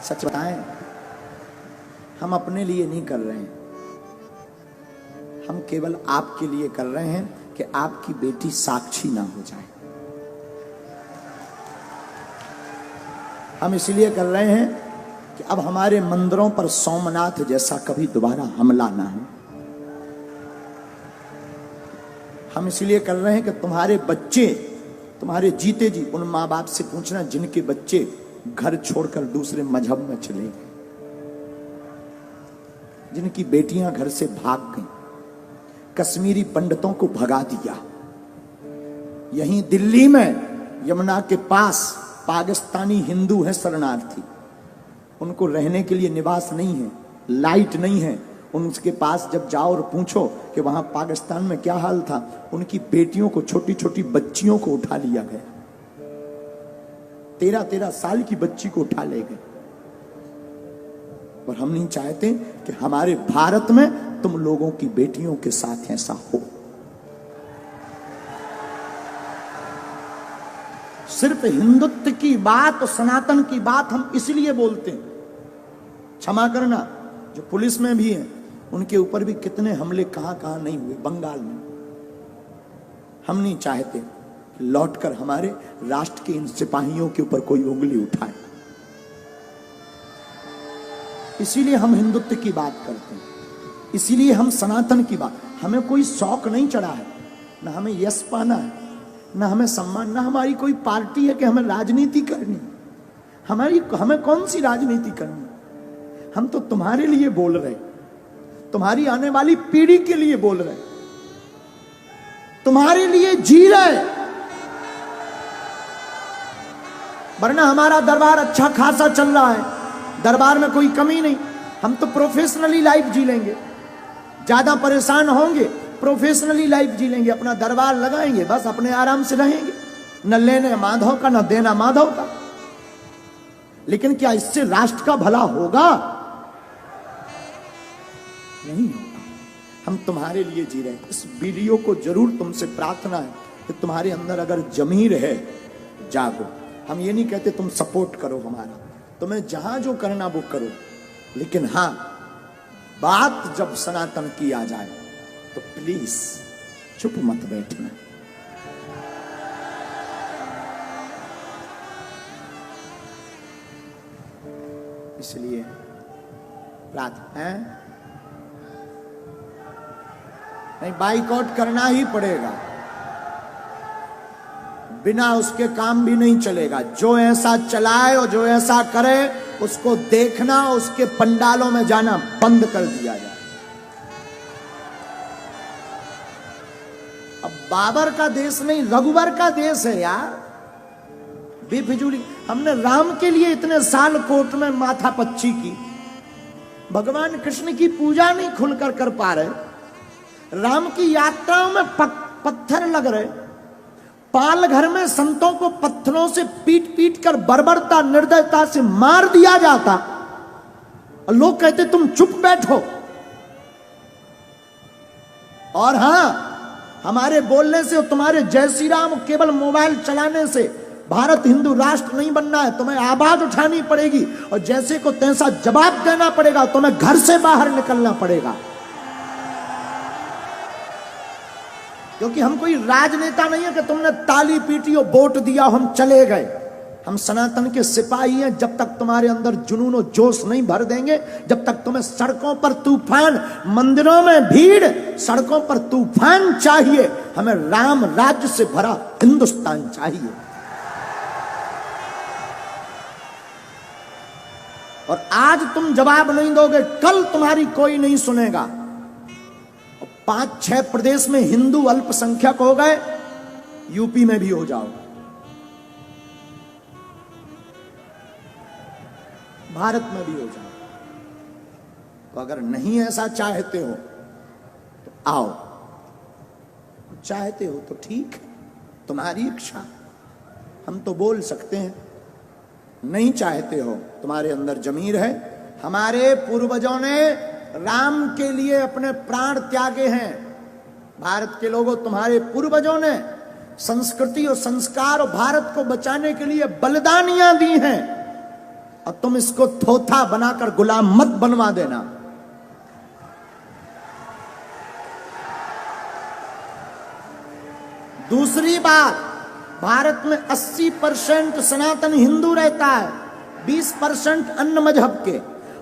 सच बताएं, हम अपने लिए नहीं कर रहे हैं, हम केवल आपके लिए कर रहे हैं कि आपकी बेटी साक्षी ना हो जाए। हम इसलिए कर रहे हैं कि अब हमारे मंदिरों पर सोमनाथ जैसा कभी दोबारा हमला ना हो। हम इसलिए कर रहे हैं कि तुम्हारे बच्चे, तुम्हारे जीते जी उन माँ बाप से पूछना जिनके बच्चे घर छोड़कर दूसरे मजहब में चले गए, जिनकी बेटियां घर से भाग गईं, कश्मीरी पंडितों को भगा दिया। यहीं दिल्ली में यमुना के पास पाकिस्तानी हिंदू हैं शरणार्थी, उनको रहने के लिए निवास नहीं है, लाइट नहीं है। उनके पास जब जाओ और पूछो कि वहां पाकिस्तान में क्या हाल था, उनकी बेटियों को, छोटी छोटी बच्चियों को उठा लिया गया, 13-13 साल की बच्ची को उठा ले गए। और हम नहीं चाहते कि हमारे भारत में तुम लोगों की बेटियों के साथ ऐसा हो। सिर्फ हिंदुत्व की बात और सनातन की बात हम इसलिए बोलते हैं। क्षमा करना, जो पुलिस में भी है उनके ऊपर भी कितने हमले कहां कहां नहीं हुए, बंगाल में। हम नहीं चाहते लौटकर हमारे राष्ट्र के इन सिपाहियों के ऊपर कोई उंगली उठाए, इसीलिए हम हिंदुत्व की बात करते हैं, इसीलिए हम सनातन की बात। हमें कोई शौक नहीं चढ़ा है, ना हमें यश पाना है, ना हमें सम्मान, ना हमारी कोई पार्टी है कि हमें राजनीति करनी। हमें कौन सी राजनीति करनी? हम तो तुम्हारे लिए बोल रहे, तुम्हारी आने वाली पीढ़ी के लिए बोल रहे, तुम्हारे लिए जी रहे। वरना हमारा दरबार अच्छा खासा चल रहा है, दरबार में कोई कमी नहीं। हम तो प्रोफेशनली लाइफ जी लेंगे, ज्यादा परेशान होंगे, प्रोफेशनली लाइफ जी लेंगे, अपना दरबार लगाएंगे, बस अपने आराम से रहेंगे, न लेने माधव का न देना माधव का। लेकिन क्या इससे राष्ट्र का भला होगा? नहीं होगा। हम तुम्हारे लिए जी रहे हैं। इस वीडियो को जरूर तुमसे प्रार्थना है कि तुम्हारे अंदर अगर जमीर है, जागो। हम ये नहीं कहते तुम सपोर्ट करो हमारा, तुम्हें जहां जो करना वो करो, लेकिन हां, बात जब सनातन की आ जाए तो प्लीज चुप मत बैठना। इसलिए प्रार्थना है, नहीं बाइकआउट करना ही पड़ेगा, बिना उसके काम भी नहीं चलेगा। जो ऐसा चलाए और जो ऐसा करे उसको देखना, उसके पंडालों में जाना बंद कर दिया जाए। अब बाबर का देश नहीं, रघुवर का देश है यार, बेफिजूली। हमने राम के लिए इतने साल कोर्ट में माथा पच्ची की, भगवान कृष्ण की पूजा नहीं खुलकर कर पा रहे, राम की यात्राओं में पत्थर लग रहे, पाल घर में संतों को पत्थरों से पीट पीट कर बर्बरता निर्दयता से मार दिया जाता, और लोग कहते तुम चुप बैठो। और हां, हमारे बोलने से और तुम्हारे जय श्री राम केवल मोबाइल चलाने से भारत हिंदू राष्ट्र नहीं बनना है। तुम्हें आवाज उठानी पड़ेगी और जैसे को तैसा जवाब देना पड़ेगा, तुम्हें घर से बाहर निकलना पड़ेगा। क्योंकि हम कोई राजनेता नहीं है कि तुमने ताली पीटी और वोट दिया हम चले गए। हम सनातन के सिपाही हैं। जब तक तुम्हारे अंदर जुनून और जोश नहीं भर देंगे, जब तक तुम्हें सड़कों पर तूफान, मंदिरों में भीड़, सड़कों पर तूफान चाहिए, हमें राम राज्य से भरा हिंदुस्तान चाहिए। और आज तुम जवाब नहीं दोगे, कल तुम्हारी कोई नहीं सुनेगा। 5-6 प्रदेश में हिंदू अल्पसंख्यक हो गए, यूपी में भी हो जाओ, भारत में भी हो जाओ। तो अगर नहीं ऐसा चाहते हो तो आओ, चाहते हो तो ठीक है, तुम्हारी इच्छा, हम तो बोल सकते हैं। नहीं चाहते हो, तुम्हारे अंदर जमीर है। हमारे पूर्वजों ने राम के लिए अपने प्राण त्यागे हैं। भारत के लोगों, तुम्हारे पूर्वजों ने संस्कृति और संस्कार और भारत को बचाने के लिए बलिदानियां दी हैं। और तुम इसको थोथा बनाकर गुलाम मत बनवा देना। दूसरी बात, भारत में 80% सनातन हिंदू रहता है, 20% अन्य मजहब के,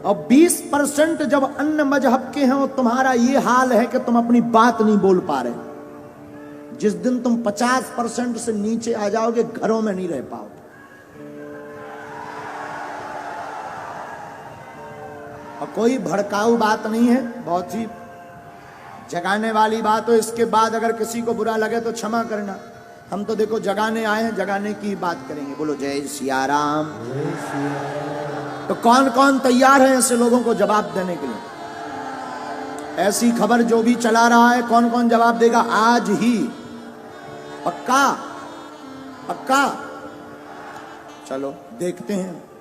और 20% जब अन्य मजहब के हैं और तुम्हारा ये हाल है कि तुम अपनी बात नहीं बोल पा रहे। जिस दिन तुम 50% से नीचे आ जाओगे, घरों में नहीं रह पाओगे। और कोई भड़काऊ बात नहीं है, बहुत ही जगाने वाली बात हो। इसके बाद अगर किसी को बुरा लगे तो क्षमा करना। हम तो देखो जगाने आए हैं, जगाने की बात करेंगे। बोलो जय सिया राम। तो कौन कौन तैयार है ऐसे लोगों को जवाब देने के लिए? ऐसी खबर जो भी चला रहा है, कौन कौन जवाब देगा आज ही? पक्का? पक्का? चलो देखते हैं।